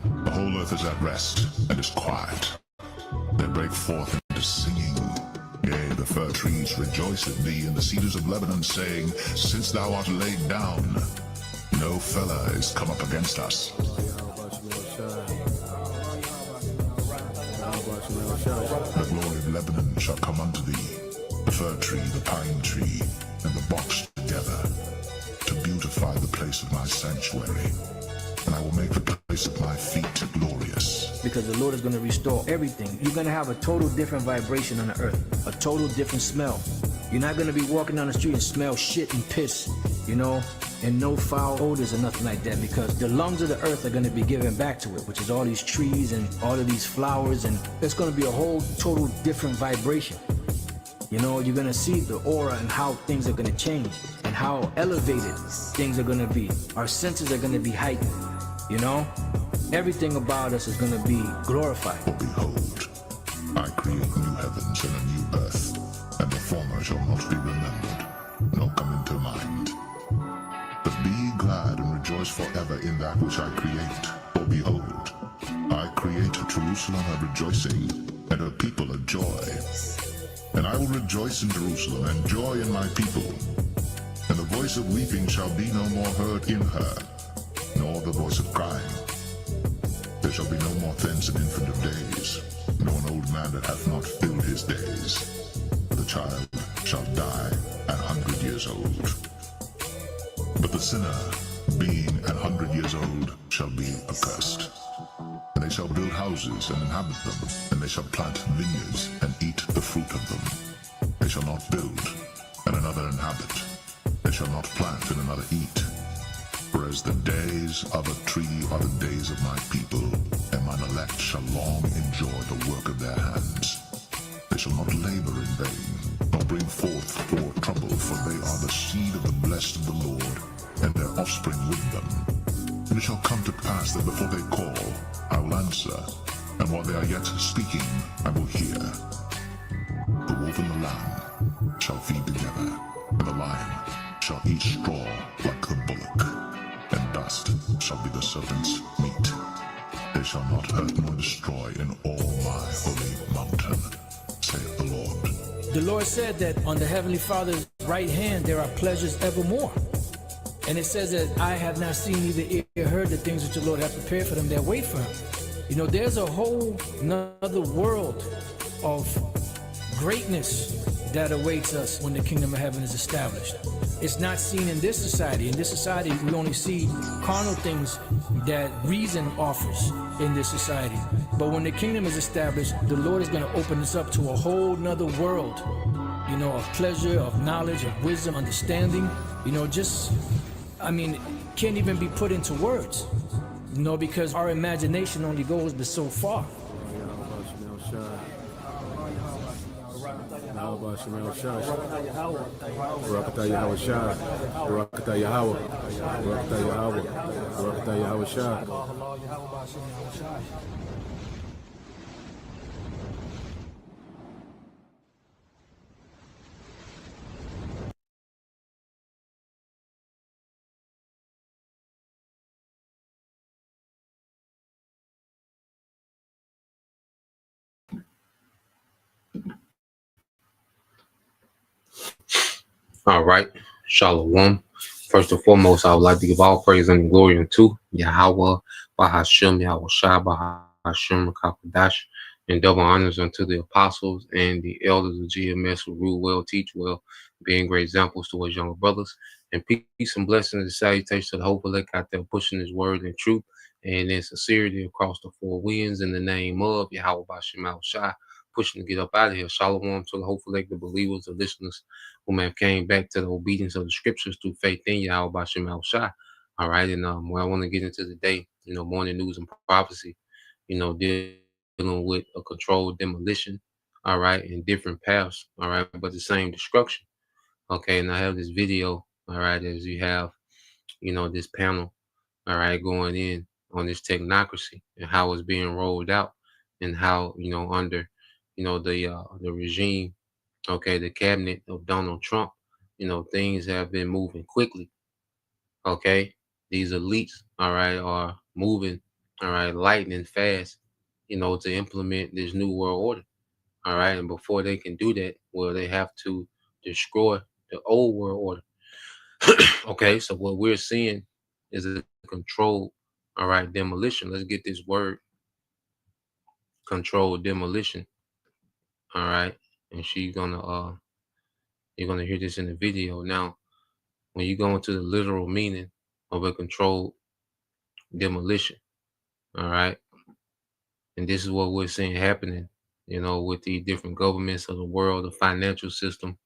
The whole earth is at rest and is quiet. They break forth into singing. Yea, the fir trees rejoice at thee, and the cedars of Lebanon, saying, Since thou art laid down, no fella is come up against us. The glory of Lebanon shall come unto thee, the fir tree, the pine tree, and the box together, to beautify the place of my sanctuary. And I will make the place of my feet glorious. Because the Lord is going to restore everything. You're going to have a total different vibration on the earth, a total different smell. You're not going to be walking down the street and smell shit and piss, you know, and no foul odors or nothing like that, because the lungs of the earth are going to be given back to it, which is all these trees and all of these flowers, and it's going to be a whole total different vibration. You know, you're going to see the aura and how things are going to change and how elevated things are going to be. Our senses are going to be heightened, you know? Everything about us is going to be glorified. For behold, I create new heavens and a new earth, and the former shall not be remembered, nor come into mind. But be glad and rejoice forever in that which I create. For behold, I create Jerusalem a rejoicing, and her people a joy. And I will rejoice in Jerusalem, and joy in my people. And the voice of weeping shall be no more heard in her, nor the voice of crying. There shall be no more thence an infant of days, nor an old man that hath not filled his days. The child shall die 100 years old. But the sinner, being 100 years old, shall be accursed. And they shall build houses and inhabit them, and they shall plant vineyards and eat the fruit of them. They shall not build, and another inhabit. They shall not plant, and another eat. For as the days of a tree are the days of my people, and mine elect shall long enjoy the work of their hands. They shall not labor in vain, nor bring forth for trouble, for they are the seed of the blessed of the Lord, and their offspring with them. And it shall come to pass that before they call, I will answer, and while they are yet speaking, I will hear. The wolf and the lamb shall feed together, and the lion shall eat straw like the bullock, and dust shall be the serpent's meat. They shall not hurt nor destroy in all my holy mountain, saith the Lord. The Lord said that on the Heavenly Father's right hand there are pleasures evermore. And it says that I have not seen neither ear heard the things which the Lord hath prepared for them that wait for him. You know, there's a whole another world of greatness that awaits us when the kingdom of heaven is established. It's not seen in this society. In this society, we only see carnal things that reason offers in this society. But when the kingdom is established, the Lord is going to open us up to a whole nother world, you know, of pleasure, of knowledge, of wisdom, understanding, you know, just, I mean, can't even be put into words, you know, because our imagination only goes but so far. All right, Shalom. First and foremost, I would like to give all praise and glory unto Yahweh, Bahashem, Yahweh Shai, Bahashem, Kakadash, and double honors unto the apostles and the elders of GMS who rule well, teach well, being great examples to us younger brothers. And peace and blessings and salutations to the hope elect out there pushing his word and truth and in sincerity across the four winds in the name of Yahweh, Bahashem, Yahweh Shai, pushing to get up out of here. Shalom to the hopeful elect, the believers, the listeners who may have came back to the obedience of the scriptures through faith in Yahweh Bashem Al Shai. All right, and what I want to get into today, you know, morning news and prophecy, you know, dealing with a controlled demolition, all right, in different paths, all right, but the same destruction. Okay, and I have this video, all right, as you have, you know, this panel, all right, going in on this technocracy and how it's being rolled out and how, you know, under, you know, the regime, okay, the cabinet of Donald Trump, you know, things have been moving quickly. Okay, these elites, all right, are moving all right, lightning fast, to implement this new world order. All right. And before they can do that, well, they have to destroy the old world order. Okay. So what we're seeing is a controlled, all right, demolition. Let's get this word, controlled demolition. All right. And you're gonna hear this in the video. Now, when you go into the literal meaning of a controlled demolition, all right, and this is what we're seeing happening, with the different governments of the world, the financial system,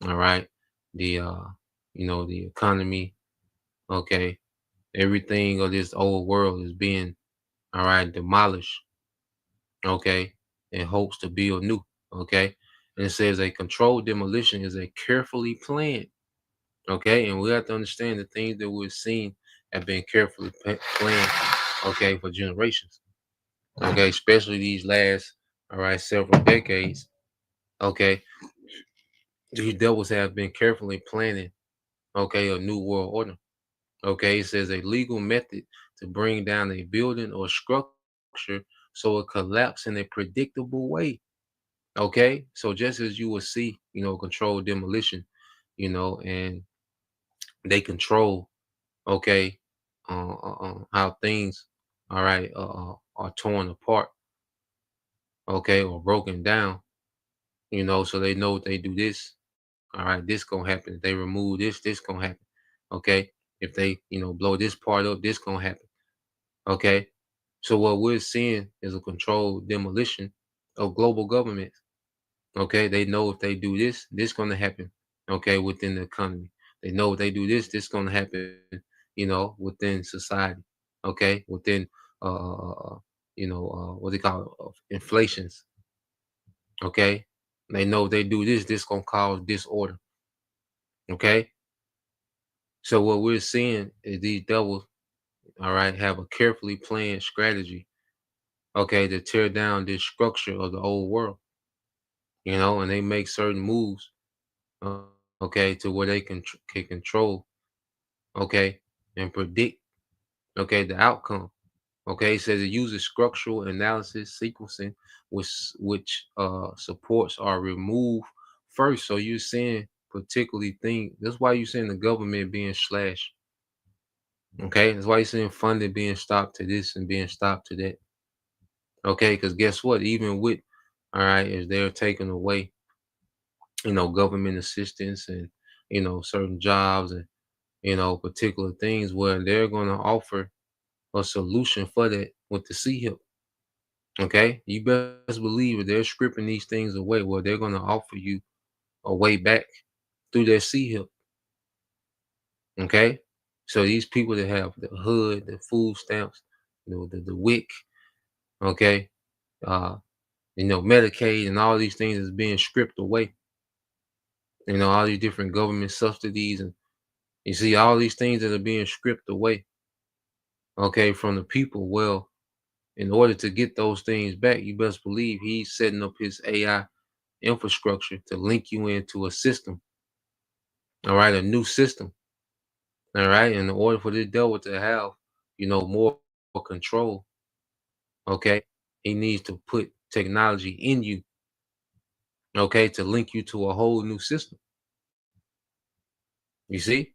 all right, the the economy, okay, everything of this old world is being, all right, demolished, okay, in hopes to build new, okay. And it says a controlled demolition is a carefully planned, okay, and we have to understand the things that we're seeing have been carefully planned, okay, for generations, okay, especially these last, all right, several decades, okay. These devils have been carefully planning, okay, a new world order. Okay, it says a legal method to bring down a building or structure so it collapses in a predictable way. Okay, so just as you will see, controlled demolition, and they control, okay, how things, all right, are torn apart, okay, or broken down, so they know if they do this, all right, this gonna happen. If they remove this gonna happen. Okay, if they, blow this part up, this gonna happen. Okay. So what we're seeing is a controlled demolition of global governments. Okay. They know if they do this gonna happen. Okay, within the economy. They know if they do this gonna happen, within society. Okay, within what they call inflations. Okay. They know if they do this gonna cause disorder. Okay. So what we're seeing is these devils, all right, have a carefully planned strategy, okay, to tear down this structure of the old world, and they make certain moves, okay, to where they can control, okay, and predict, okay, the outcome. Okay, it says it uses structural analysis sequencing, which supports are removed first. So you're seeing particularly thing. That's why you're seeing the government being slashed. Okay, that's why you're seeing funding being stopped to this and being stopped to that. Okay, because guess what? Even with, all right, is they're taking away, government assistance and, certain jobs and, particular things where they're going to offer a solution for that with the C-HIP. Okay, you best believe that they're stripping these things away where they're going to offer you a way back through their C-HIP. Okay, so these people that have the HUD, the food stamps, the WIC, okay, uh, Medicaid and all these things is being stripped away. All these different government subsidies, and you see all these things that are being stripped away, okay, from the people. Well, in order to get those things back, you best believe he's setting up his AI infrastructure to link you into a system, all right, a new system, all right. In order for this devil to have, more control, okay, he needs to put technology in you, okay, to link you to a whole new system. You see?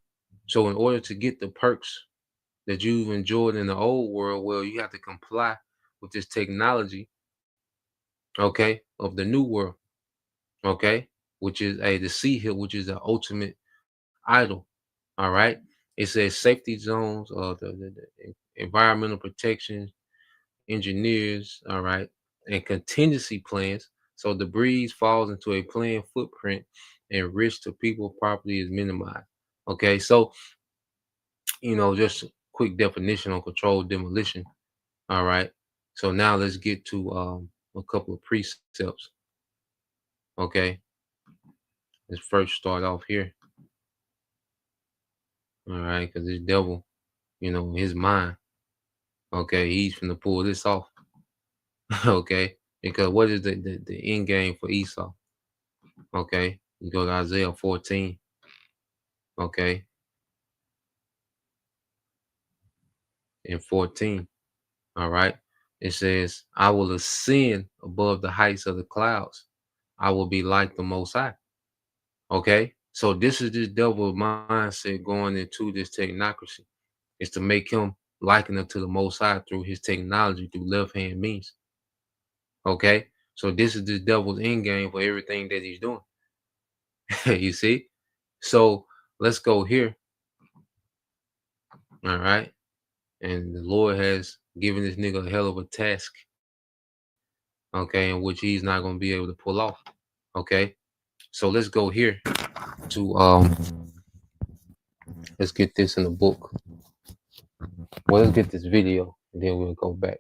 So in order to get the perks that you've enjoyed in the old world, well, you have to comply with this technology, okay, of the new world, okay, which is the C-HIP, which is the ultimate idol. All right. It says safety zones, the environmental protection, engineers, all right, and contingency plans. So debris falls into a planned footprint and risk to people property is minimized. Okay, so just a quick definition on controlled demolition. All right. So now let's get to a couple of precepts. Okay. Let's first start off here. All right, because this devil, his mind. Okay, he's gonna pull this off. Okay, because what is the end game for Esau? Okay, you go to Isaiah 14. Okay, and 14. All right. It says, I will ascend above the heights of the clouds. I will be like the Most High. Okay. So this is this devil mindset going into this technocracy. Is to make him liken unto the Most High through his technology, through left hand means. Okay. So this is the devil's end game for everything that he's doing. You see? So let's go here. All right. And the Lord has given this nigga a hell of a task. Okay. In which he's not going to be able to pull off. Okay. So let's go here to let's get this in the book. Well, let's get this video and then we'll go back.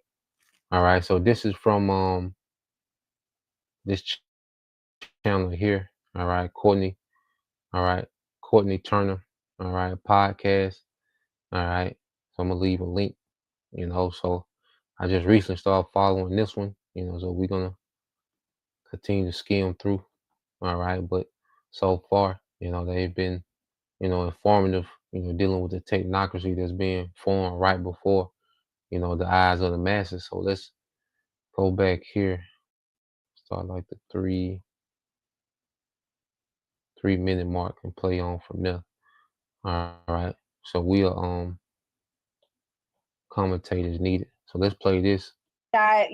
All right. So this is from this channel here. All right. Courtney. All right. Courtney Turner. All right. Podcast. All right. So I'm gonna leave a link, so I just recently started following this one, so we're gonna continue to skim through. All right. But so far, they've been, informative, dealing with the technocracy that's being formed right before, the eyes of the masses. So let's go back here. Start like the 3 minute mark and play on from there. All right. So we'll commentators needed. So let's play this. I'd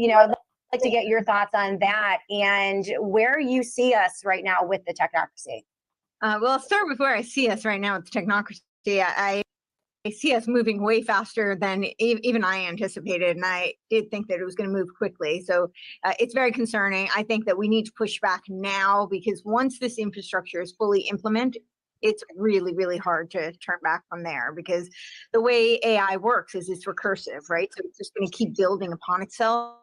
like to get your thoughts on that and where you see us right now with the technocracy. Well, I'll start with where I see us right now with the technocracy. I see us moving way faster than even I anticipated, and I did think that it was going to move quickly. So it's very concerning. I think that we need to push back now, because once this infrastructure is fully implemented, it's really, really hard to turn back from there, because the way AI works is it's recursive, right? So it's just going to keep building upon itself.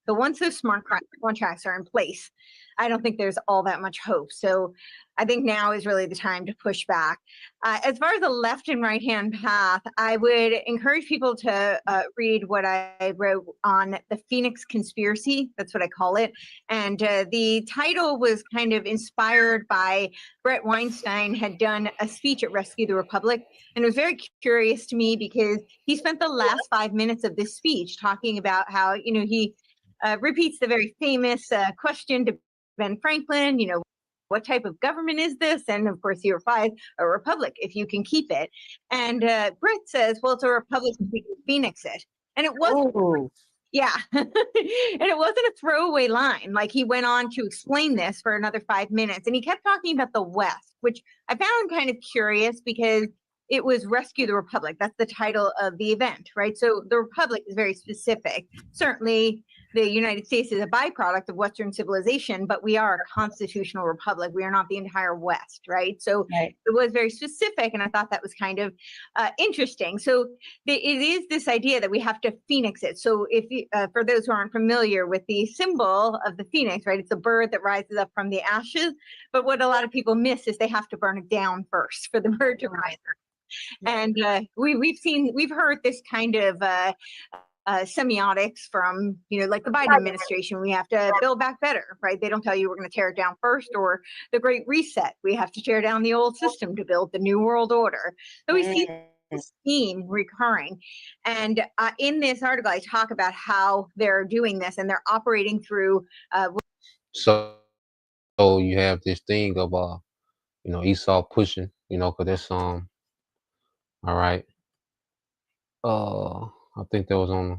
So once those smart contracts are in place, I don't think there's all that much hope. So I think now is really the time to push back. As far as the left and right hand path, I would encourage people to read what I wrote on the Phoenix Conspiracy. That's what I call it. And the title was kind of inspired by Brett Weinstein had done a speech at Rescue the Republic. And it was very curious to me, because he spent the last 5 minutes of this speech talking about how, he repeats the very famous question to Ben Franklin, what type of government is this? And of course, he replies, a republic, if you can keep it. And Britt says, well, it's a republic if you can phoenix it. And it wasn't, yeah. And it wasn't a throwaway line. Like, he went on to explain this for another 5 minutes. And he kept talking about the West, which I found kind of curious, because it was Rescue the Republic. That's the title of the event, right? So the Republic is very specific. Certainly, the United States is a byproduct of Western civilization, but we are a constitutional republic. We are not the entire West, right? So It was very specific, and I thought that was kind of interesting. So it is this idea that we have to phoenix it. So if you, for those who aren't familiar with the symbol of the phoenix, right, it's a bird that rises up from the ashes. But what a lot of people miss is they have to burn it down first for the bird to rise up. And we've heard this kind of semiotics from, like the Biden administration. We have to build back better, right? They don't tell you we're going to tear it down first, or the Great Reset. We have to tear down the old system to build the new world order. So we see this theme recurring. And in this article, I talk about how they're doing this, and they're operating through. So you have this thing of Esau pushing, because that's all right. I think that was on the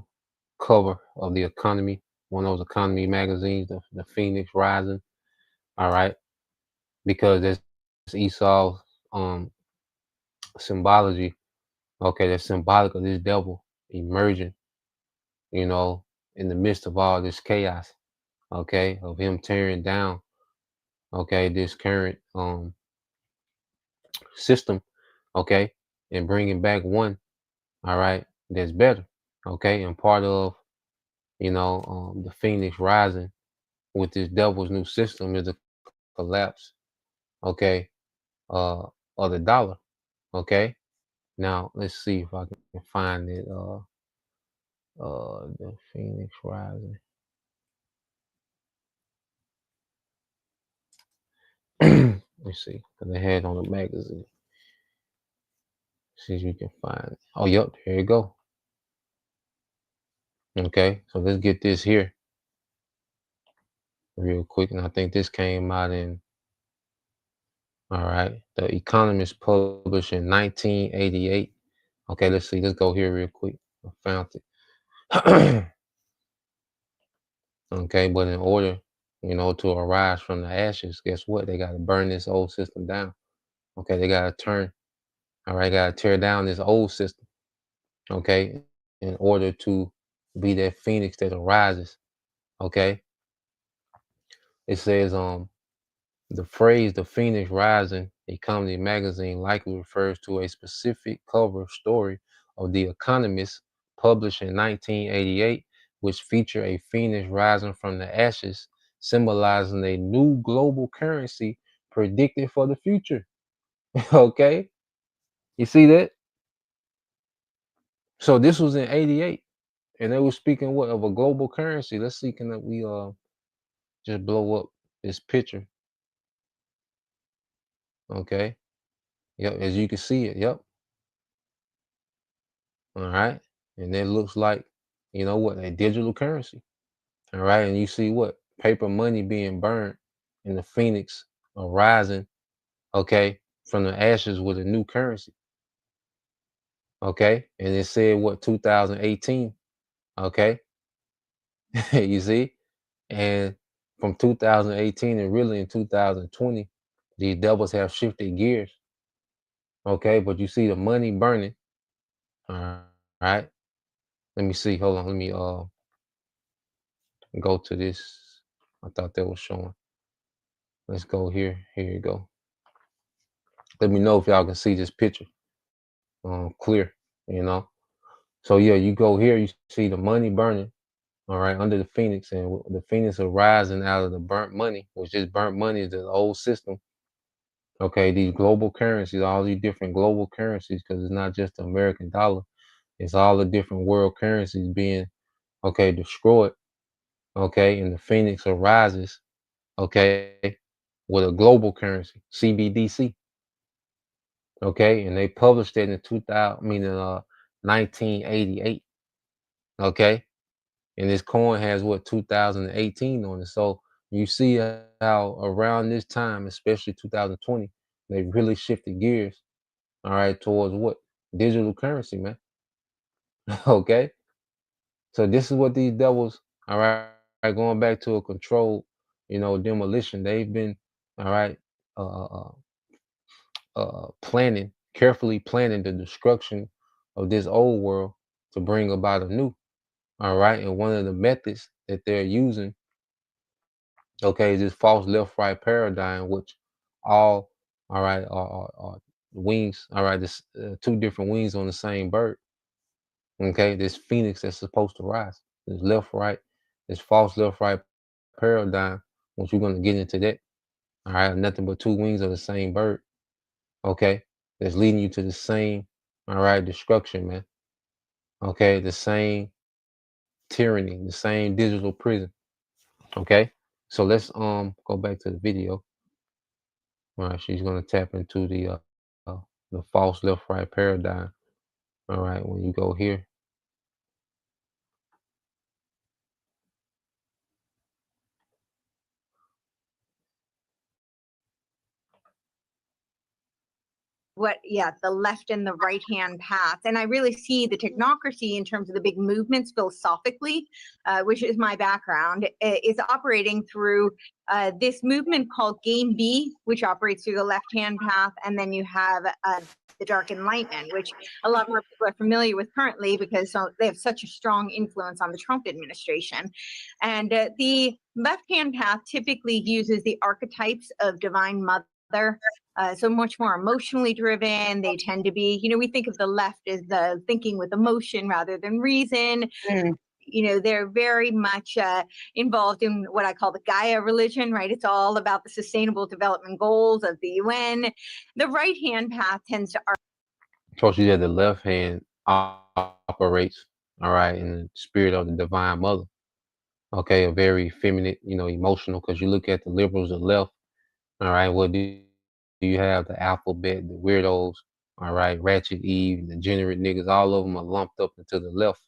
cover of the Economy, one of those economy magazines, the Phoenix Rising. All right, because there's Esau's symbology. Okay, that's symbolic of this devil emerging, in the midst of all this chaos. Okay, of him tearing down, this current system, and bringing back one, all right, that's better, and part of, the Phoenix Rising with this devil's new system is the collapse, of the dollar, Now let's see if I can find it. The Phoenix Rising. Let's see, because they had it on the magazine. See if you can find it. Oh, yep, there you go. Okay, so let's get this here real quick. And I think this came out in, all right, The Economist published in 1988. Okay, let's see. Let's go here real quick. I found it. Okay, but in order, to arise from the ashes, guess what? They got to burn this old system down. Okay, they got to turn, all right, got to tear down this old system. Okay, in order to be that phoenix that arises. Okay, it says, the phrase "the phoenix rising," Economy magazine likely refers to a specific cover story of The Economist published in 1988, which featured a phoenix rising from the ashes, symbolizing a new global currency predicted for the future. Okay, you see that? So this was in '88, and they were speaking what of a global currency. Let's see, can we just blow up this picture? Okay, yep, as you can see it, yep. All right. And it looks like, what, a digital currency. All right. And you see what? Paper money being burned and the phoenix arising, okay, from the ashes with a new currency. Okay. And it said what, 2018. Okay. You see? And from 2018 and really in 2020, these devils have shifted gears. Okay. But you see the money burning. All right. Let me see. Hold on. Let me go to this. I thought that was showing. Let's go here. Here you go. Let me know if y'all can see this picture clear, you know. So yeah, you go here, you see the money burning, all right, under the phoenix, and the phoenix are rising out of the burnt money, which is burnt money is the old system. Okay, these global currencies, all these different global currencies, because it's not just the American dollar, it's all the different world currencies being destroyed. Okay, and the phoenix arises, okay, with a global currency, CBDC. Okay, and they published it in 2000, 1988. Okay, and this coin has what 2018 on it. So you see how around this time, especially 2020, they really shifted gears. All right, towards what digital currency, man. Okay, so this is what these devils. All right, going back to a controlled, demolition. They've been all right. Uh, uh, planning, carefully planning the destruction of this old world to bring about a new. All right. And one of the methods that they're using, okay, is this false left right paradigm, which all right, are wings. All right. This two different wings on the same bird. Okay. This phoenix that's supposed to rise. This left right, this false left right paradigm, which we're going to get into that. All right. Nothing but two wings of the same bird. Okay, that's leading you to the same, all right, destruction, man. Okay, the same tyranny, the same digital prison. Okay, so let's go back to the video. All right, she's gonna tap into uh the false left right paradigm. All right, when you go here. The left and the right hand path. And I really see the technocracy in terms of the big movements philosophically, which is my background, is operating through this movement called Game B, which operates through the left hand path. And then you have the Dark Enlightenment, which a lot more people are familiar with currently because they have such a strong influence on the Trump administration. And the left hand path typically uses the archetypes of Divine Mother. So much more emotionally driven. They tend to be, we think of the left as the thinking with emotion rather than reason. Mm. They're very much involved in what I call the Gaia religion, right? It's all about the sustainable development goals of the UN. The right hand path tends to. So she said the left hand operates, all right, in the spirit of the divine mother. Okay, a very feminine, emotional. Because you look at the liberals, the left. All right, what do you have? The alphabet, the weirdos, all right, Ratchet Eve, the degenerate niggas, all of them are lumped up into the left.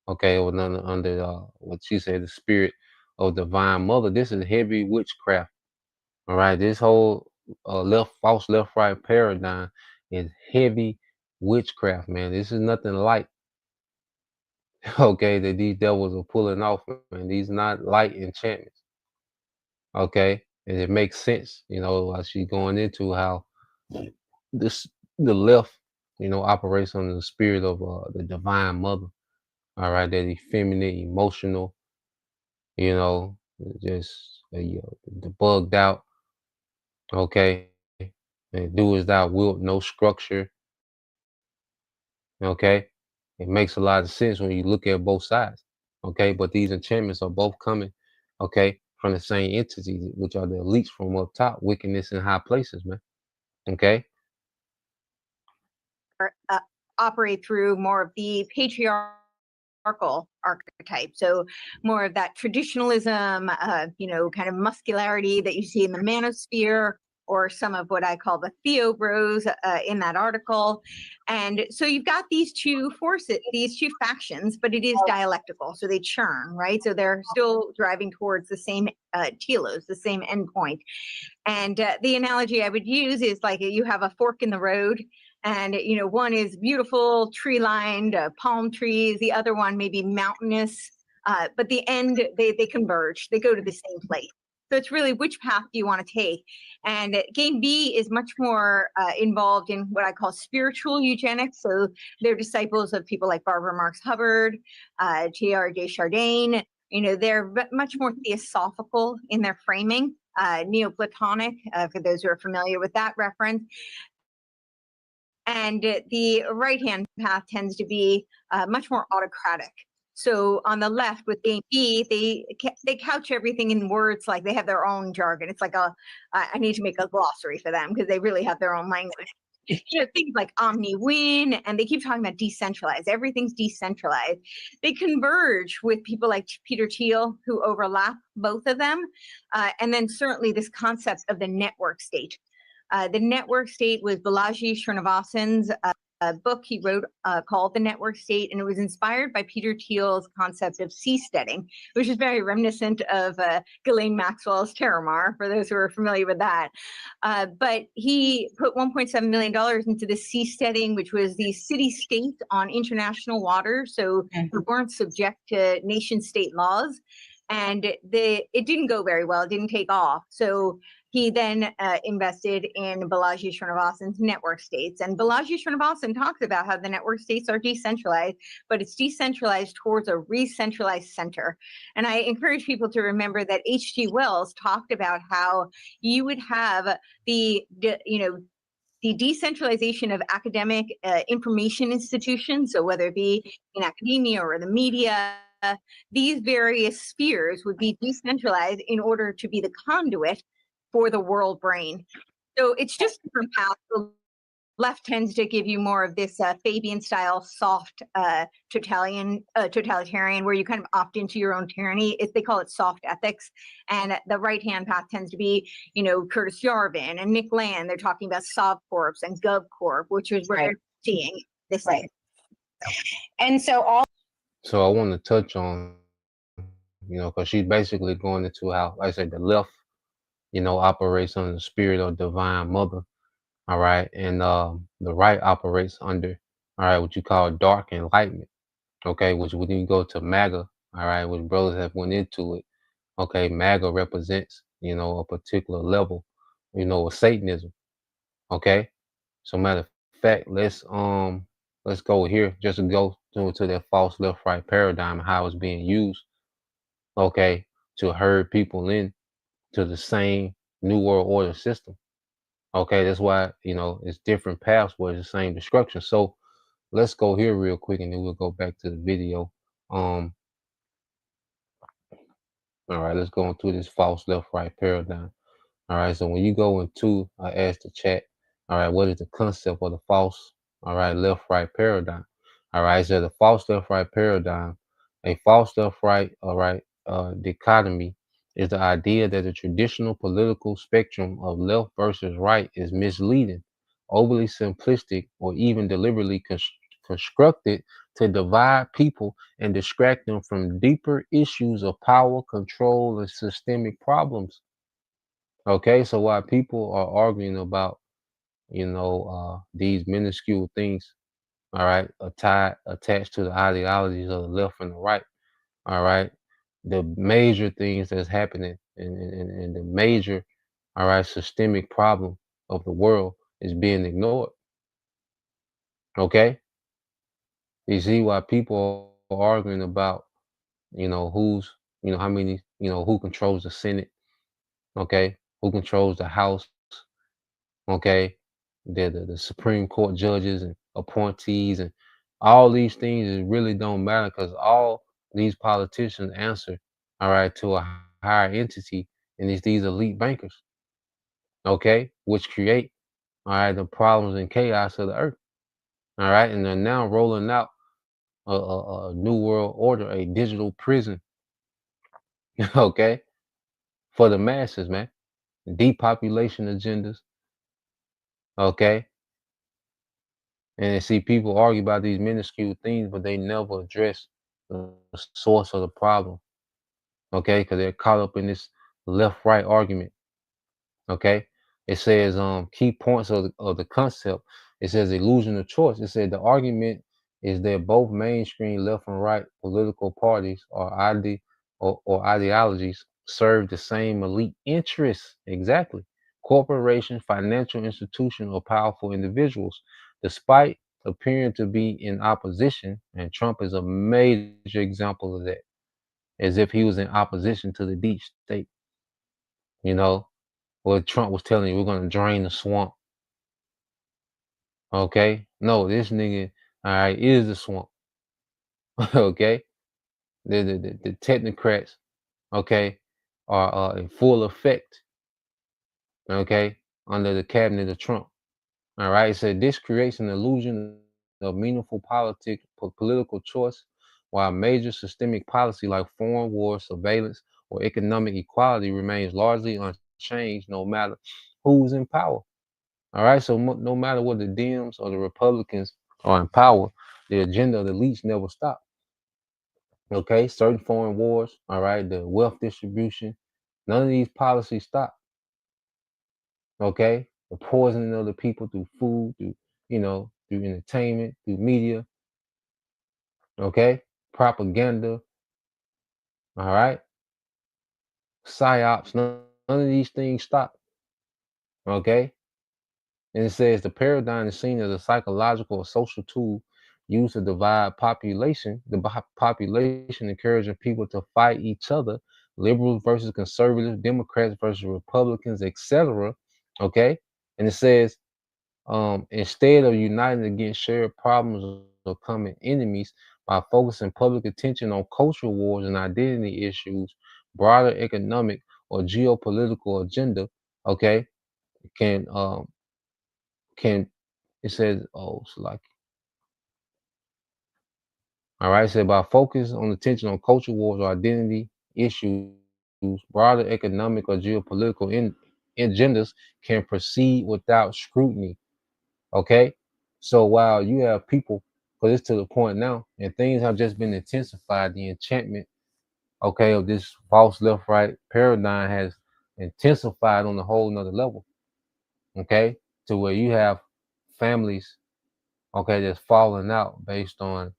Okay, or none under what she said, the spirit of divine mother. This is heavy witchcraft. All right, this whole false left right paradigm is heavy witchcraft, man. This is nothing light. Okay, that these devils are pulling off, man. These not light enchantments. Okay, and it makes sense, as she's going into how this the left, operates under the spirit of the divine mother. All right, that effeminate, emotional, you know, just the bugged out. Okay, and do as thou wilt, no structure. Okay, it makes a lot of sense when you look at both sides. Okay, but these enchantments are both coming, okay, from the same entity, which are the elites from up top, wickedness in high places, man. Okay, uh, operate through more of the patriarchal archetype. So more of that traditionalism, kind of muscularity that you see in the manosphere, or some of what I call the theobros in that article. And so you've got these two forces, these two factions, but it is dialectical. So they churn, right? So they're still driving towards the same telos, the same endpoint. And the analogy I would use is like you have a fork in the road, and one is beautiful tree lined palm trees, the other one may be mountainous, but the end they converge, they go to the same place. So it's really which path do you want to take. And game B is much more involved in what I call spiritual eugenics. So they're disciples of people like Barbara Marx Hubbard, J.R. Desjardins. They're much more theosophical in their framing, Neoplatonic, for those who are familiar with that reference. And the right-hand path tends to be much more autocratic. So on the left with game B, they couch everything in words like they have their own jargon. It's like I need to make a glossary for them because they really have their own language. Things like omni-win, and they keep talking about decentralized. Everything's decentralized. They converge with people like Peter Thiel, who overlap both of them. And then certainly this concept of the network state. The network state was Balaji Srinivasan's book he wrote called The Network State, and it was inspired by Peter Thiel's concept of seasteading, which is very reminiscent of Ghislaine Maxwell's Terramar, for those who are familiar with that. But he put $1.7 million into the seasteading, which was the city-state on international waters, so they weren't subject to nation-state laws. And it didn't go very well. It didn't take off. So he then invested in Balaji Srinivasan's network states. And Balaji Srinivasan talks about how the network states are decentralized, but it's decentralized towards a re-centralized center. And I encourage people to remember that H.G. Wells talked about how you would have the decentralization of academic information institutions. So whether it be in academia or the media, these various spheres would be decentralized in order to be the conduit for the world brain. So it's just different paths. The left tends to give you more of this Fabian style, soft totalitarian, where you kind of opt into your own tyranny. They call it soft ethics. And the right-hand path tends to be, Curtis Yarvin and Nick Land. They're talking about SovCorps and GovCorp, which is where they're seeing this. Right. And so so I want to touch on, because she's basically going into how, like I said, the left, operates under the spirit of divine mother. All right. And the right operates under, all right, what you call dark enlightenment. Okay. Which when you go to MAGA, all right, which brothers have went into it. Okay. MAGA represents, a particular level, of Satanism. Okay. So matter of fact, let's go here, just to go to that false left right paradigm and how it's being used, okay, to herd people in to the same new world order system. Okay, that's why it's different paths where it's the same destruction. So let's go here real quick and then we'll go back to the video. All right, let's go into this false left right paradigm. All right, so when you go into, I asked the chat, all right, what is the concept of the false, all right, left right paradigm? All right, so the false left right paradigm, a false left right, all right, dichotomy is the idea that the traditional political spectrum of left versus right is misleading, overly simplistic, or even deliberately constructed to divide people and distract them from deeper issues of power, control, and systemic problems. Okay, so while people are arguing about, these minuscule things, all right, attached to the ideologies of the left and the right, all right, the major things that's happening and the major, all right, systemic problem of the world is being ignored. Okay, you see why people are arguing about, who's, how many, who controls the Senate, okay, who controls the House, okay, the Supreme Court judges and appointees and all these things is really don't matter because all these politicians answer, all right, to a higher entity, and it's these elite bankers, okay, which create, all right, the problems and chaos of the earth, all right, and they're now rolling out a new world order, a digital prison, okay, for the masses, man, depopulation agendas, okay. And see, people argue about these minuscule things, but they never address the source of the problem. Okay, because they're caught up in this left-right argument. Okay, it says key points of the concept. It says illusion of choice. It said the argument is that both mainstream left and right political parties or ideologies serve the same elite interests. Exactly, corporations, financial institutions, or powerful individuals, despite appearing to be in opposition. And Trump is a major example of that, as if he was in opposition to the deep state. You know, what Trump was telling you, we're gonna drain the swamp. Okay, no, this nigga, all right, is the swamp. Okay, the technocrats, okay, are in full effect. Okay, under the cabinet of Trump. All right, it said this creates an illusion of meaningful political choice, while major systemic policy like foreign war, surveillance, or economic equality remains largely unchanged, no matter who's in power. All right, so no matter what the Dems or the Republicans are in power, the agenda of the elites never stop. Okay, certain foreign wars, all right, the wealth distribution, none of these policies stop. Okay, the poisoning of the people through food, through entertainment, through media. Okay, propaganda. All right, psyops. None of these things stop. Okay, and it says the paradigm is seen as a psychological or social tool used to divide population encouraging people to fight each other, liberals versus conservatives, Democrats versus Republicans, etc. Okay, and it says instead of uniting against shared problems or common enemies by focusing public attention on cultural wars and identity issues, broader economic or geopolitical agenda, okay, can can it says so like all right, so by focus on attention on cultural wars or identity issues, broader economic or geopolitical agendas can proceed without scrutiny. Okay, so while you have people, because it's to the point now, and things have just been intensified, the enchantment, okay, of this false left right paradigm has intensified on a whole nother level. Okay, to where you have families, okay, that's falling out based on,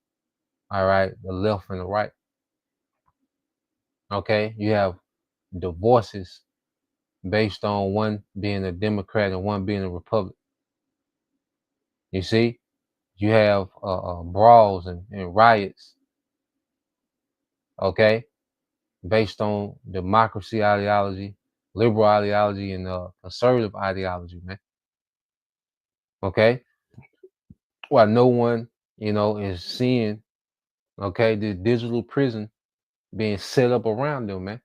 all right, the left and the right. Okay, you have divorces based on one being a Democrat and one being a Republican. You see, you have brawls and riots, okay, based on democracy ideology, liberal ideology, and conservative ideology, man. Okay, while no one, is seeing, okay, the digital prison being set up around them, man.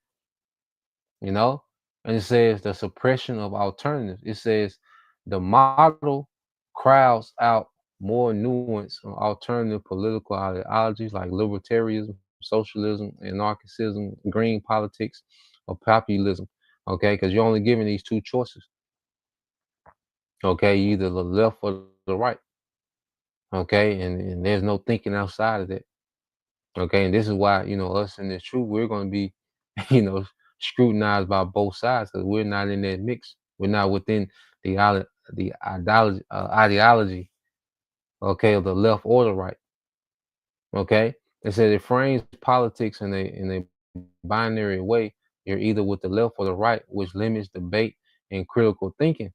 You know, and it says the suppression of alternatives. It says the model crowds out more nuance on alternative political ideologies like libertarianism, socialism, anarchism, green politics, or populism. Okay, because you're only given these two choices. Okay, either the left or the right. Okay, and there's no thinking outside of that. Okay, and this is why, us in this truth, we're going to be, you know, scrutinized by both sides because we're not in that mix. We're not within the ideology, okay, of the left or the right. Okay, it said it frames politics in a binary way. You're either with the left or the right, which limits debate and critical thinking.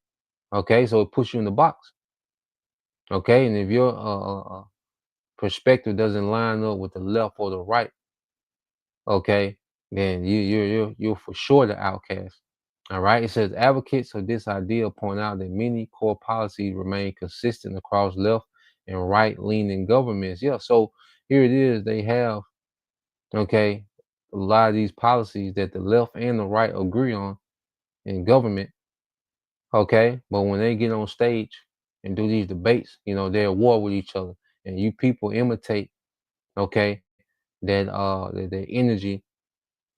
Okay, so it puts you in the box. Okay, and if your perspective doesn't line up with the left or the right, okay, then you're for sure the outcast. All right. It says advocates of this idea point out that many core policies remain consistent across left and right leaning governments. Yeah. So here it is. They have, okay, a lot of these policies that the left and the right agree on in government. Okay. But when they get on stage and do these debates, they're at war with each other. And you people imitate, okay, that energy,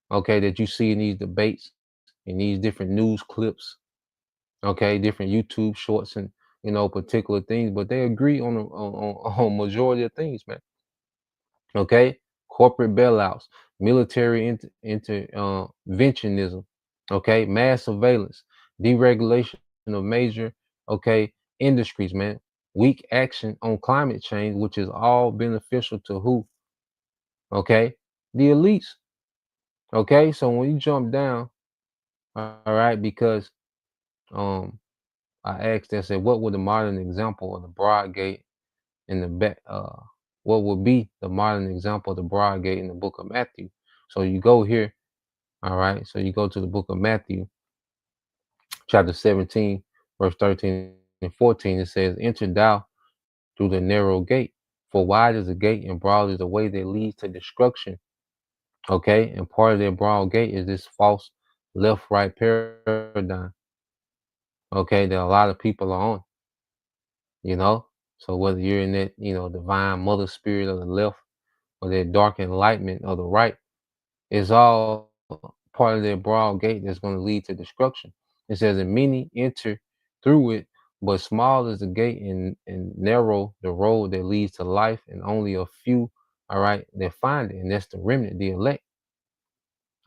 okay, that you see in these debates, in these different news clips, okay, different YouTube shorts and particular things, but they agree on majority of things, man. Okay, corporate bailouts, military interventionism, okay, mass surveillance, deregulation of major, okay, industries, man. Weak action on climate change, which is all beneficial to who? Okay, the elites. Okay, so when you jump down, all right, because um I asked, I said, what would the modern example of the broad gate in the back? What would be the modern example of the broad gate in the book of Matthew? So you go here, all right. So you go to the book of Matthew, chapter 17, verse 13 and 14. It says, "Enter thou through the narrow gate, for wide is the gate and broad is the way that leads to destruction." Okay, and part of that broad gate is this false left-right paradigm. Okay, that a lot of people are on. you know. So whether you're in that, divine mother spirit of the left or that dark enlightenment of the right, it's all part of that broad gate that's going to lead to destruction. It says, and many enter through it, but small is the gate and narrow the road that leads to life, and only a few, all right, that find it, and that's the remnant, the elect.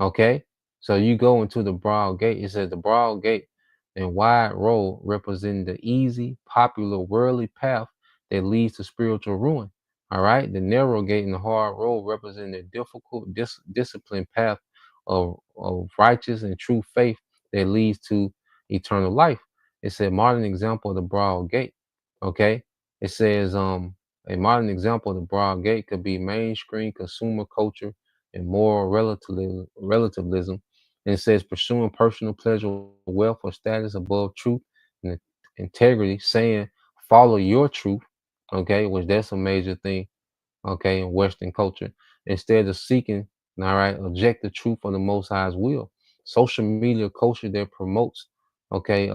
Okay, so you go into the broad gate. It says the broad gate and wide road represent the easy, popular, worldly path that leads to spiritual ruin. All right, the narrow gate and the hard road represent the difficult, disciplined path of righteous and true faith that leads to eternal life. It's a modern example of the broad gate. Okay, it says a modern example of the broad gate could be mainstream consumer culture and moral relativism. And it says pursuing personal pleasure, wealth, or status above truth and integrity, saying follow your truth, okay, which that's a major thing, okay, in Western culture, instead of seeking, all right, objective truth of the Most High's will. Social media culture that promotes, okay,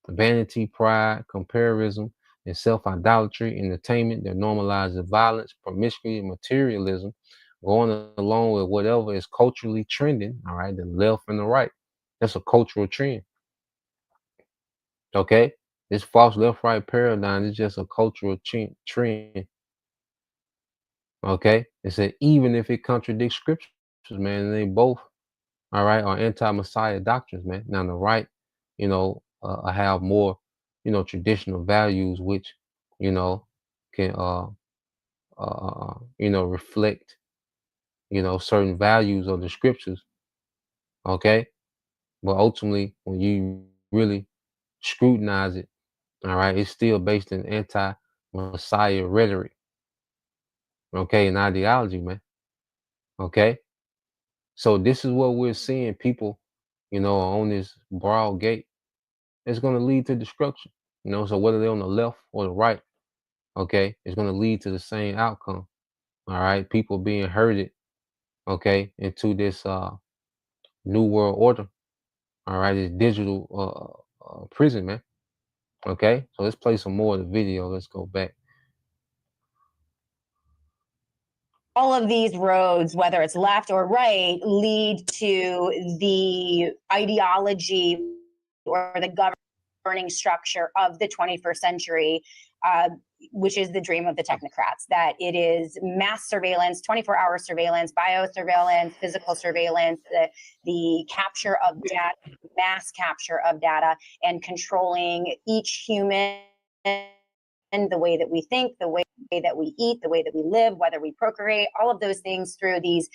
vanity, pride, comparison, and self-idolatry, entertainment that normalizes violence, promiscuity, and materialism, going along with whatever is culturally trending, all right, the left and the right. That's a cultural trend, okay? This false left-right paradigm is just a cultural trend. Okay, it said even if it contradicts scriptures, man, they both, all right, are anti-Messiah doctrines, man. Now the right, have more, traditional values, which, you know, can reflect, certain values of the scriptures. Okay, but ultimately, when you really scrutinize it, all right, it's still based in anti-Messiah rhetoric. Okay, and ideology, man. Okay. So this is what we're seeing. People, on this broad gate. It's going to lead to destruction. So whether they're on the left or the right, okay, it's going to lead to the same outcome. All right, people being herded, okay, into this new world order. All right, this digital prison, man. Okay, so let's play some more of the video. Let's go back. All of these roads, whether it's left or right, lead to the ideology or the governing structure of the 21st century. which is the dream of the technocrats, that it is mass surveillance, 24-hour surveillance, biosurveillance, physical surveillance, the capture of data, mass capture of data, and controlling each human, the way that we think, the way that we eat, the way that we live, whether we procreate, all of those things through these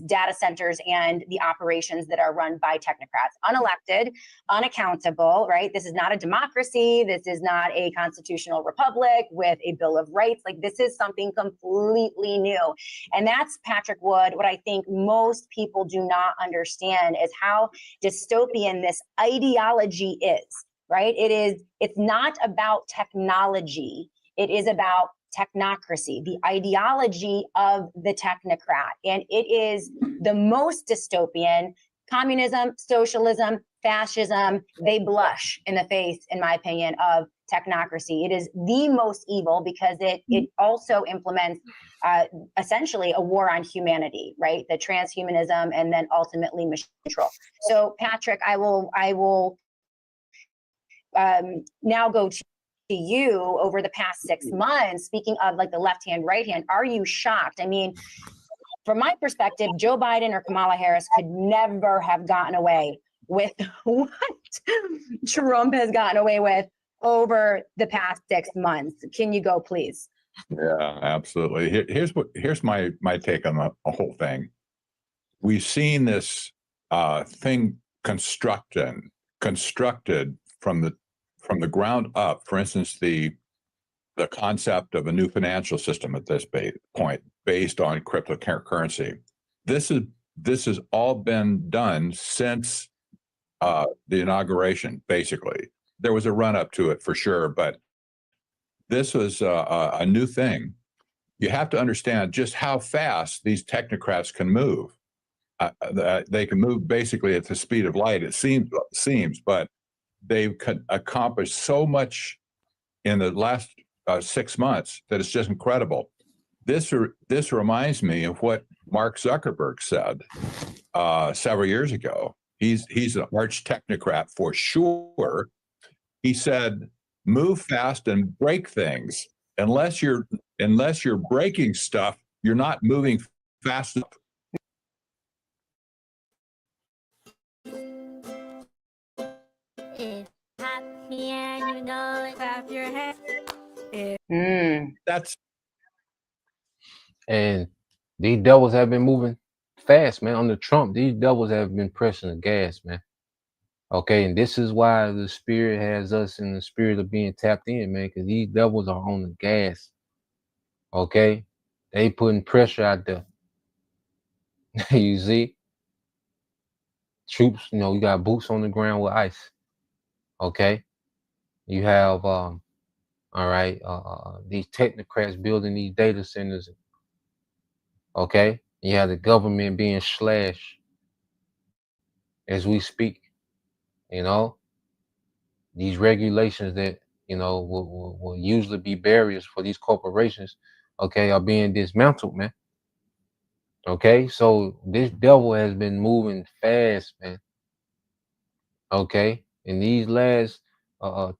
data centers and the operations that are run by technocrats, unelected, unaccountable, right? This is not a democracy. This is not a constitutional republic with a Bill of Rights. Like, this is something completely new. And that's, Patrick Wood, what I think most people do not understand is how dystopian this ideology is. Right? It's not about technology. It is about technocracy, the ideology of the technocrat. And it is the most dystopian. Communism, socialism, fascism, they blush in the face, in my opinion, of technocracy. It is the most evil because it also implements essentially a war on humanity, right? The transhumanism and then ultimately machine control. So, Patrick, I will now go to you. Over the past 6 months, speaking of like the left hand, right hand, are you shocked? I mean, from my perspective, Joe Biden or Kamala Harris could never have gotten away with what Trump has gotten away with over the past 6 months. Can you go, please? Yeah, absolutely. Here's my take on the whole thing. We've seen this thing constructed from the ground up. For instance, the concept of a new financial system at this point based on cryptocurrency. This has all been done since the inauguration. Basically, there was a run up to it for sure, but this was a new thing. You have to understand just how fast these technocrats can move. They can move basically at the speed of light. It seems, but they've accomplished so much in the last 6 months that it's just incredible. This reminds me of what Mark Zuckerberg said several years ago. He's an arch technocrat for sure. He said, "Move fast and break things. Unless you're breaking stuff, you're not moving fast enough." Happy and you know it, clap your hands. And these devils have been moving fast, man. Under Trump, these devils have been pressing the gas, man. Okay, and this is why the spirit has us in the spirit of being tapped in, man, because these devils are on the gas. Okay, they putting pressure out there. You see, troops, you got boots on the ground with ice. Okay, you have all right, these technocrats building these data centers. Okay, you have the government being slashed as we speak. These regulations that will usually be barriers for these corporations, okay, are being dismantled, man. Okay, so this devil has been moving fast, man. Okay, in these last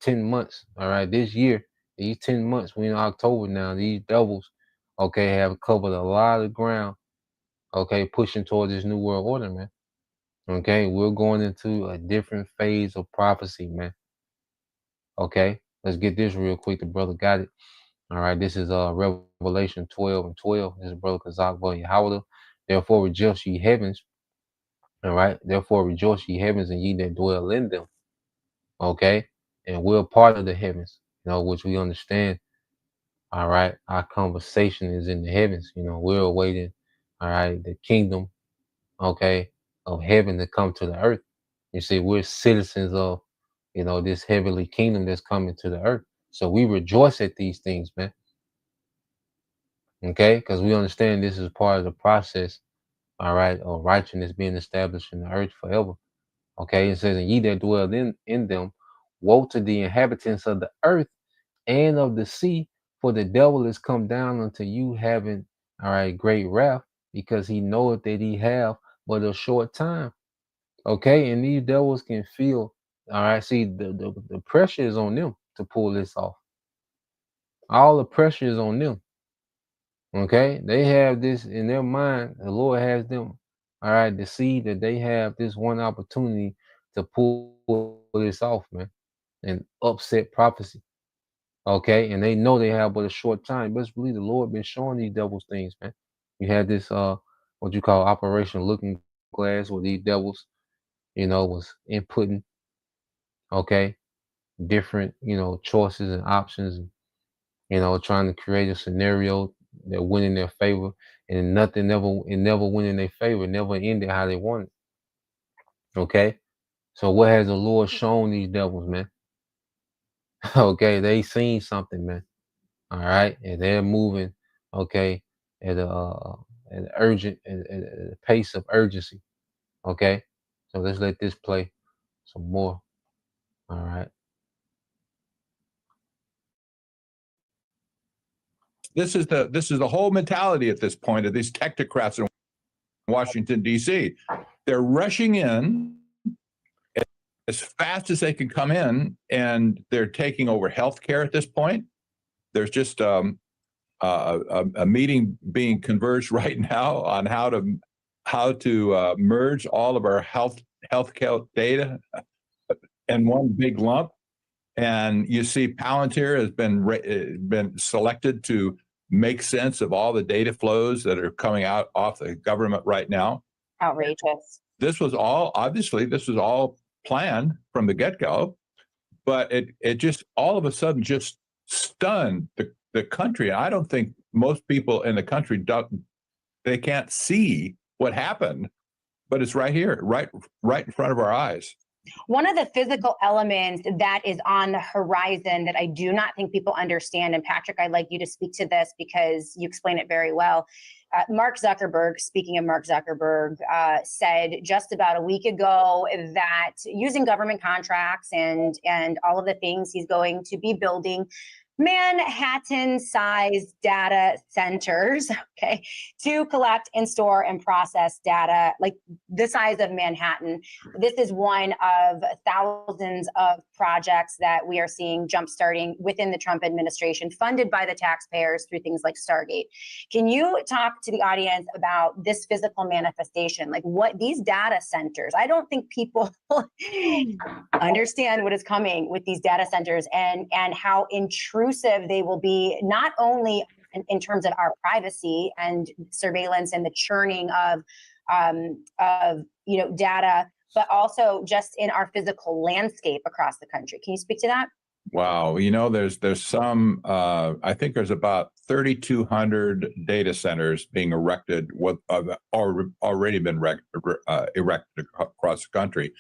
10 months, all right, this year, these 10 months, we're in October now, these devils, okay, have covered a lot of ground, okay, pushing towards this new world order, man. Okay, we're going into a different phase of prophecy, man. Okay, let's get this real quick. The brother got it. All right, this is Revelation 12:12. This is brother Kazak Yahweh. Therefore rejoice ye heavens. All right, therefore rejoice ye heavens and ye that dwell in them. Okay, and we're part of the heavens, which we understand. All right, our conversation is in the heavens. We're awaiting, all right, the kingdom, okay, of heaven to come to the earth. You see, we're citizens of, this heavenly kingdom that's coming to the earth. So we rejoice at these things, man. Okay, because we understand this is part of the process, all right, of righteousness being established in the earth forever. Okay, it says, and ye that dwell in them, woe to the inhabitants of the earth and of the sea, for the devil is come down unto you having, all right, great wrath, because he knoweth that he have but a short time. Okay, and these devils can feel, all right, see, the pressure is on them to pull this off. All the pressure is on them. Okay, they have this in their mind. The Lord has them, all right, to see that they have this one opportunity to pull this off, man, and upset prophecy. Okay, and they know they have but a short time. Best believe the Lord been showing these devils things, man. You had this what you call Operation Looking Glass, where these devils, was inputting, okay, different, choices and options, and trying to create a scenario that went in their favor, and it never went in their favor, it never ended how they wanted. Okay, so what has the Lord shown these devils, man? Okay, they seen something, man. All right, and they're moving, okay, at an urgent, at a pace of urgency. Okay, so let's let this play some more. All right. This is the whole mentality at this point of these technocrats in Washington, D.C. They're rushing in as fast as they can come in, and they're taking over healthcare at this point. There's just a meeting being converged right now on how to merge all of our healthcare data in one big lump. And you see Palantir has been selected to make sense of all the data flows that are coming out off the government right now. Outrageous. This was all planned from the get-go, but it just all of a sudden just stunned the country. I don't think most people in the country they can't see what happened, but it's right here, right in front of our eyes. One of the physical elements that is on the horizon that I do not think people understand, and Patrick, I'd like you to speak to this because you explain it very well. Mark Zuckerberg, speaking of Mark Zuckerberg, said just about a week ago that using government contracts and all of the things he's going to be building Manhattan-sized data centers, okay, to collect and store and process data like the size of Manhattan. This is one of thousands of projects that we are seeing jumpstarting within the Trump administration, funded by the taxpayers through things like Stargate. Can you talk to the audience about this physical manifestation, like what these data centers? I don't think people understand what is coming with these data centers and how intrusive they will be, not only in terms of our privacy and surveillance and the churning of data, but also just in our physical landscape across the country. Can you speak to that? Wow, there's some. I think there's about 3,200 data centers being erected, already been erected across the country.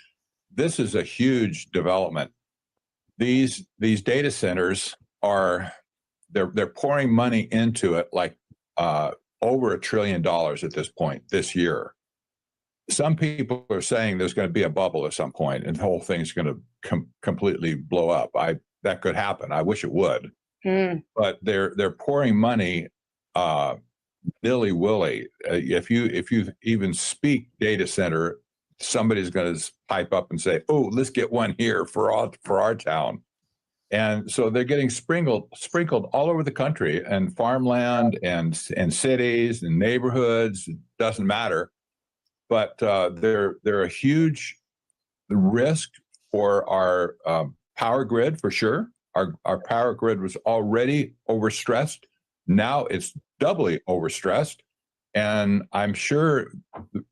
This is a huge development. These data centers they're pouring money into it, like over $1 trillion at this point this year. Some people are saying there's going to be a bubble at some point and the whole thing's going to completely blow up. That could happen. I wish it would. But they're pouring money willy-willy. If you even speak data center, somebody's going to pipe up and say, "Oh, let's get one here for our town." And so they're getting sprinkled all over the country, and farmland and cities and neighborhoods. It doesn't matter, but they're a huge risk for our power grid for sure. Our power grid was already overstressed. Now it's doubly overstressed, and I'm sure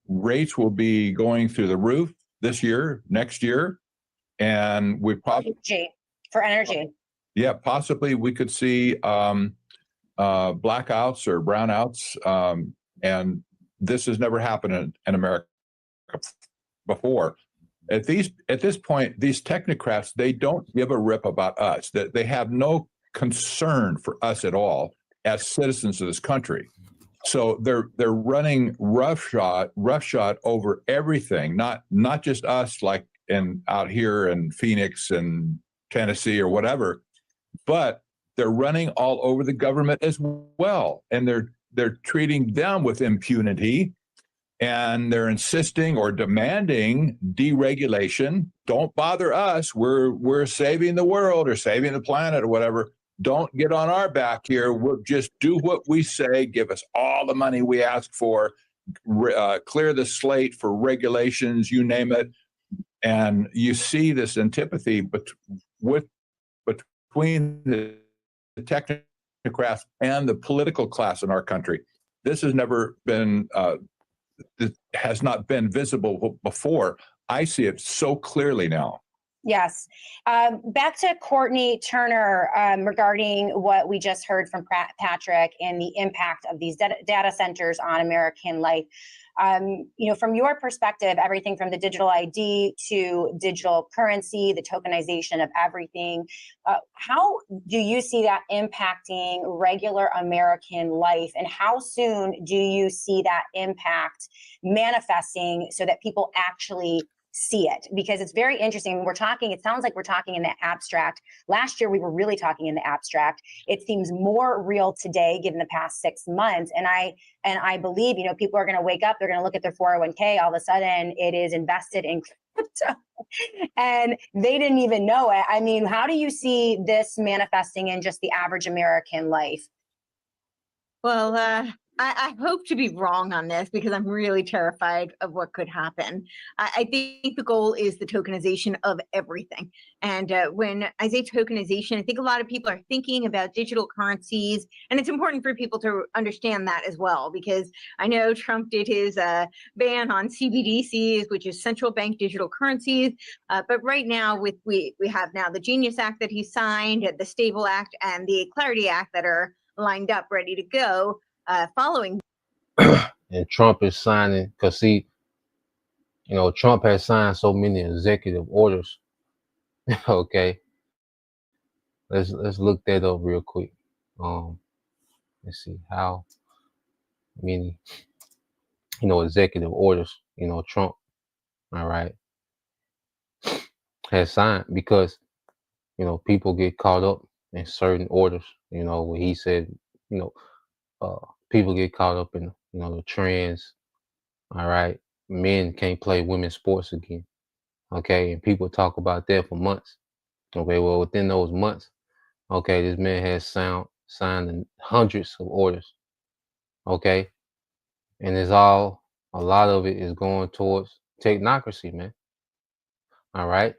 rates will be going through the roof this year, next year, and we probably. For energy. Yeah, possibly we could see blackouts or brownouts, and this has never happened in America before. At this point, these technocrats, they don't give a rip about us. That they have no concern for us at all as citizens of this country. So they're running roughshod over everything, not just us, like out here in Phoenix and Tennessee or whatever, but they're running all over the government as well, and they're treating them with impunity, and they're insisting or demanding deregulation. Don't bother us. We're saving the world or saving the planet or whatever. Don't get on our back here. We'll just do what we say. Give us all the money we ask for. Clear the slate for regulations, you name it. And you see this antipathy between the technocrats and the political class in our country. This has never been, has not been visible before. I see it so clearly now. Yes. Back to Courtney Turner regarding what we just heard from Patrick and the impact of these data centers on American life. From your perspective, everything from the digital ID to digital currency, the tokenization of everything, how do you see that impacting regular American life? And how soon do you see that impact manifesting so that people actually see it? Because it's very interesting. It sounds like we're talking in the abstract. Last year, we were really talking in the abstract. It seems more real today, given the past 6 months. And I believe, people are going to wake up, they're going to look at their 401k, all of a sudden it is invested in crypto and they didn't even know it. I mean, how do you see this manifesting in just the average American life? Well, I hope to be wrong on this because I'm really terrified of what could happen. I think the goal is the tokenization of everything. And when I say tokenization, I think a lot of people are thinking about digital currencies. And it's important for people to understand that as well, because I know Trump did his ban on CBDCs, which is central bank digital currencies. But right now, we have now the Genius Act that he signed, the Stable Act, and the Clarity Act that are lined up, ready to go. Following. And Trump is signing, because Trump has signed so many executive orders. Okay, let's look that up real quick. Let's see how many executive orders Trump, all right, has signed, because people get caught up in certain orders. Where he said people get caught up in the trends. All right, men can't play women's sports again. Okay, and people talk about that for months. Okay, well, within those months, okay, this man has signed hundreds of orders. Okay, and a lot of it is going towards technocracy, man. All right,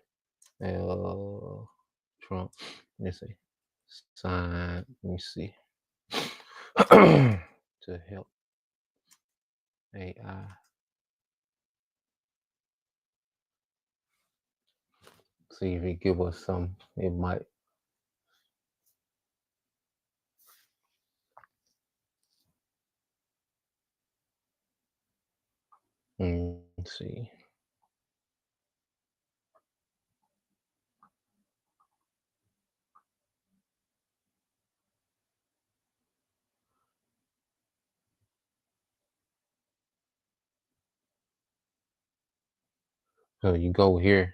Trump, let's see, sign. Let me see. To help AI. See if it give us some. It might. Let's see. So you go here.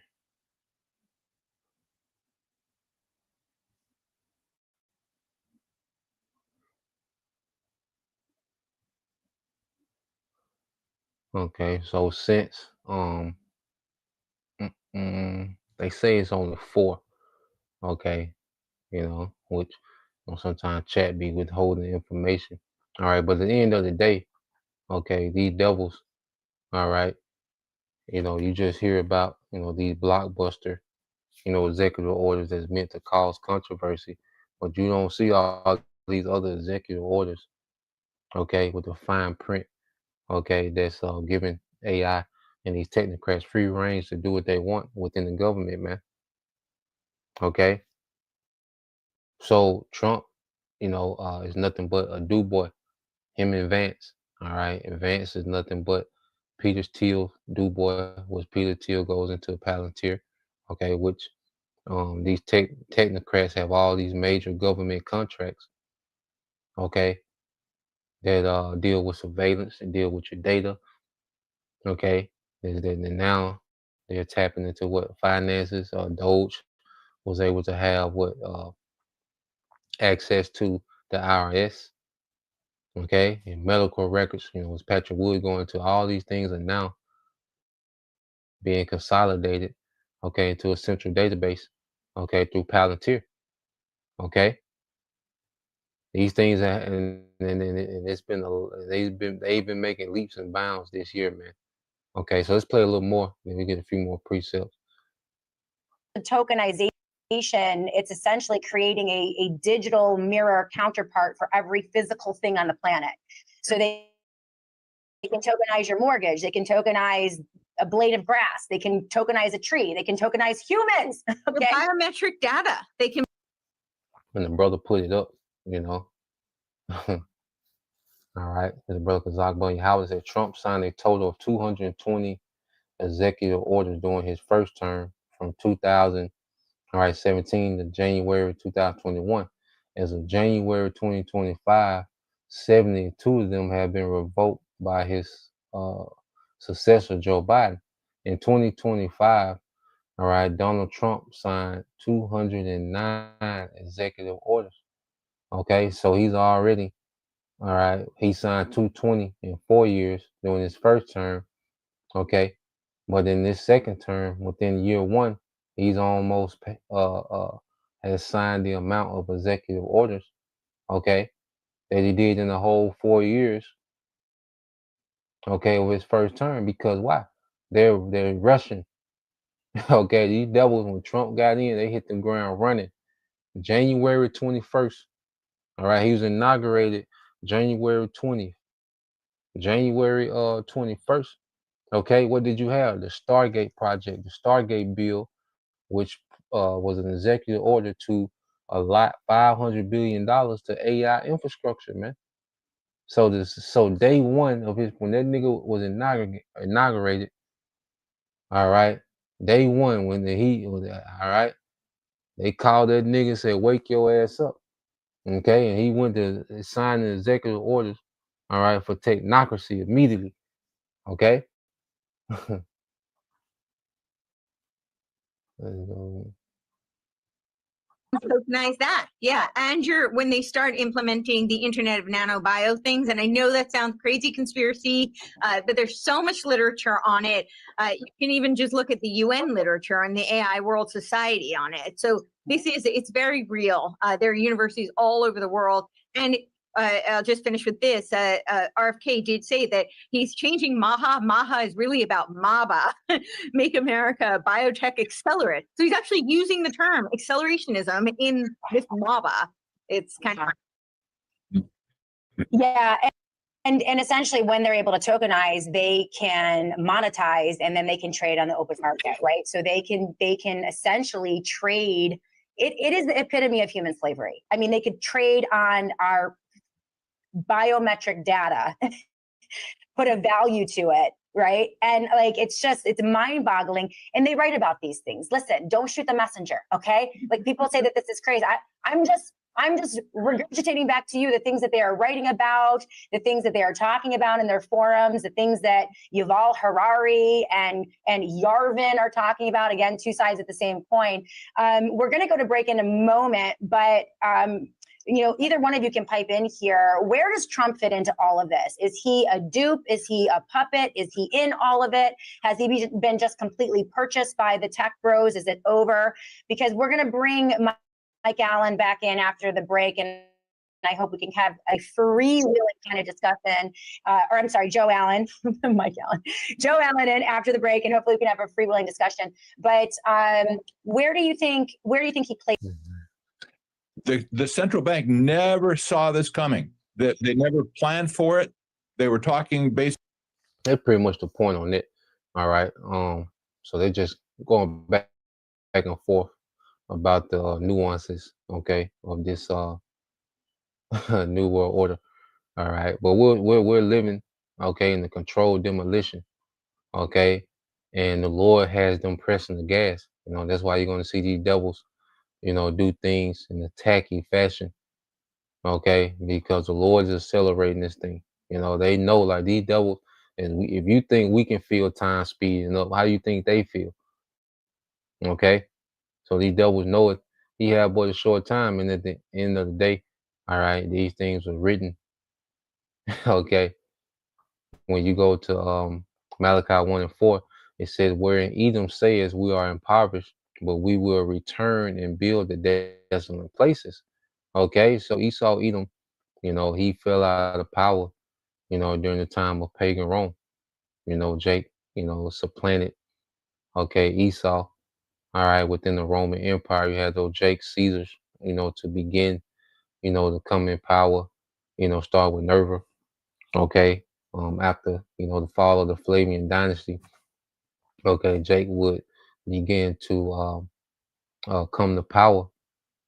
Okay, so since they say it's only 4, okay, which sometimes chat be withholding information. All right, but at the end of the day, okay, these devils, all right, you just hear about these blockbuster, executive orders that's meant to cause controversy, but you don't see all these other executive orders, okay, with the fine print, okay, that's giving AI and these technocrats free range to do what they want within the government, man. Okay, so Trump, is nothing but a do boy. Him and Vance, all right, and Vance is nothing but Peter Thiel do boy, which Peter Thiel goes into Palantir, okay, which these technocrats have all these major government contracts, okay, that deal with surveillance and deal with your data, okay, and now they're tapping into what finances. Doge was able to have access to the IRS, okay, and medical records. Was Patrick Wood going to all these things are now being consolidated, okay, into a central database, okay, through Palantir, okay. These things and it's been they've been making leaps and bounds this year, man. Okay, so let's play a little more. Then we get a few more precepts. The tokenization, it's essentially creating a digital mirror counterpart for every physical thing on the planet. So they can tokenize your mortgage, they can tokenize a blade of grass, they can tokenize a tree, they can tokenize humans. Okay. Your biometric data. They can And the brother put it up, you know. All right, the brother Kazak Bunny Howard said Trump signed a total of 220 executive orders during his first term from 2017 to January 2021. As of January 2025, 72 of them have been revoked by his successor, Joe Biden. In 2025, all right, Donald Trump signed 209 executive orders. Okay, so he's already, all right, he signed 220 in 4 years during his first term. Okay, but in this second term, within year one, he's almost has signed the amount of executive orders, okay, that he did in the whole 4 years, okay, of his first term. Because why? They're rushing. Okay, these devils, when Trump got in, they hit the ground running. January 21st. All right, he was inaugurated January 20th. January 21st. Okay, what did you have? The Stargate project, the Stargate bill, which was an executive order to allot $500 billion to AI infrastructure, man. So day one of his, when that nigga was inaugurated, all right, day one when the heat was, all right, they called that nigga and said, wake your ass up. Okay, and he went to sign the executive orders, all right, for technocracy immediately. Okay. tokenize that. Yeah. And when they start implementing the Internet of Nanobio things, and I know that sounds crazy conspiracy, but there's so much literature on it. You can even just look at the UN literature and the AI World Society on it. So it's very real. There are universities all over the world. And I'll just finish with this. RFK did say that he's changing MAHA. MAHA is really about MABA, Make America Biotech Accelerate. So he's actually using the term accelerationism in this MABA. It's kind of yeah. And essentially, when they're able to tokenize, they can monetize, and then they can trade on the open market, right? So they can essentially trade. It is the epitome of human slavery. I mean, they could trade on our biometric data, put a value to it, right? And like, it's mind boggling. And they write about these things. Listen, don't shoot the messenger, okay? Like, people say that this is crazy. I'm just regurgitating back to you the things that they are writing about, the things that they are talking about in their forums, the things that Yuval Harari and Yarvin are talking about. Again, two sides at the same coin. We're going to go to break in a moment, but either one of you can pipe in here. Where does Trump fit into all of this? Is he a dupe? Is he a puppet? Is he in all of it? Has he been just completely purchased by the tech bros? Is it over? Because we're going to bring Mike Allen back in after the break, and I hope we can have a freewheeling kind of discussion. Or I'm sorry, Joe Allen, Mike Allen, Joe Allen in after the break, and hopefully we can have a freewheeling discussion. But where do you think he plays? The central bank never saw this coming. They never planned for it. They were talking based. That's pretty much the point on it. All right. So they're just going back and forth about the nuances, okay, of this new world order. All right. But we're living, okay, in the controlled demolition. Okay. And the Lord has them pressing the gas. That's why you're gonna see these devils, do things in a tacky fashion, okay? Because the Lord is accelerating this thing. They know, like, these devils, and if you think we can feel time speeding up, how do you think they feel? Okay? So these devils know it. He had but a short time, and at the end of the day, all right, these things were written, okay? When you go to Malachi 1:4, it says, wherein Edom says we are impoverished, but we will return and build the desolate places. Okay, so Esau, Edom, he fell out of power, during the time of pagan Rome. Jake, supplanted, okay, Esau, all right, within the Roman Empire. You had those Jake Caesars, to begin, to come in power, start with Nerva, okay, after, the fall of the Flavian dynasty, okay, Jake would begin to come to power,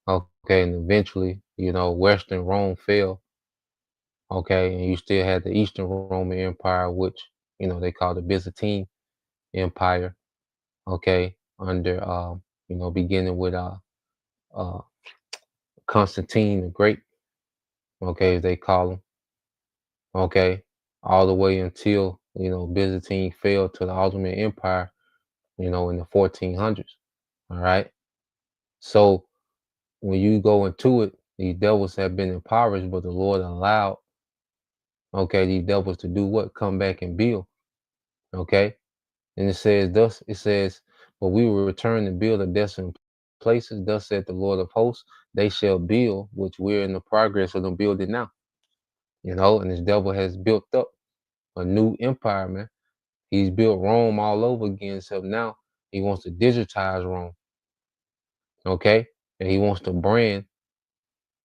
okay, and eventually, Western Rome fell, okay, and you still had the Eastern Roman Empire, which, they call the Byzantine Empire, okay, under, beginning with uh, Constantine the Great, okay, as they call him, okay, all the way until, Byzantine fell to the Ottoman Empire, in the 1400s, all right? So when you go into it, these devils have been impoverished, but the Lord allowed, okay, these devils to do what? Come back and build, okay? And it says, but we will return and build the desolate places. Thus said the Lord of hosts, they shall build, which we're in the progress of them building now, and this devil has built up a new empire, man. He's built Rome all over again, except now he wants to digitize Rome, okay? And he wants to brand,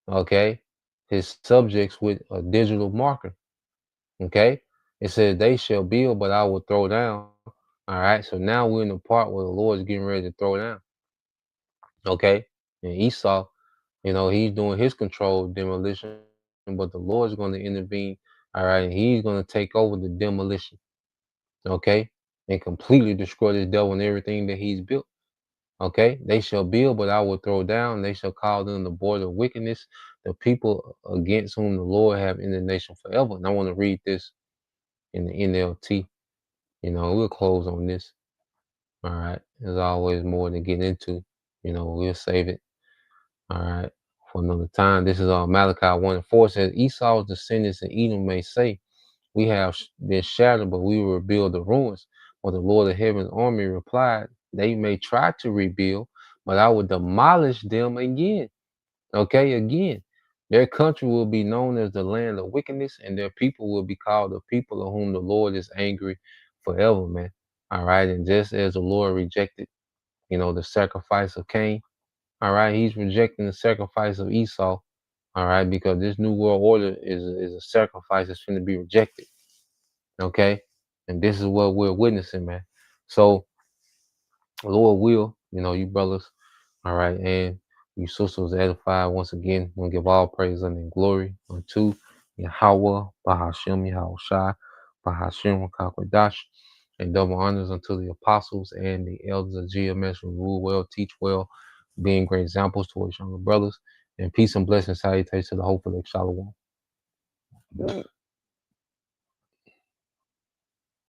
okay, his subjects with a digital marker, okay? It says they shall build, but I will throw down. All right, so now we're in the part where the Lord's getting ready to throw down, okay? And Esau, he's doing his controlled demolition, but the Lord's going to intervene, all right, and he's going to take over the demolition, okay, and completely destroy this devil and everything that he's built. Okay, they shall build, but I will throw down. They shall call them the border of wickedness, the people against whom the Lord have indignation forever. And I want to read this in the NLT. We'll close on this. All right. There's always more to get into. We'll save it. All right. For another time. This is Malachi 1:4 says, Esau's descendants in Edom may say, we have been shattered, but we will rebuild the ruins. But the Lord of Heaven's army replied, they may try to rebuild, but I will demolish them again. Okay, again. Their country will be known as the land of wickedness, and their people will be called the people of whom the Lord is angry forever, man. All right. And just as the Lord rejected, the sacrifice of Cain, all right, he's rejecting the sacrifice of Esau. All right, because this new world order is a sacrifice that's going to be rejected. Okay, and this is what we're witnessing, man. So Lord will, you brothers, all right, and you sisters edified once again. We'll give all praise and glory unto Yahweh, Bahashem, Yahushai, Bahashem, Kakwadash, and double honors unto the apostles and the elders of GMS who rule well, teach well, being great examples to his younger brothers, and peace and blessings, salutations to the hopeful Shalom.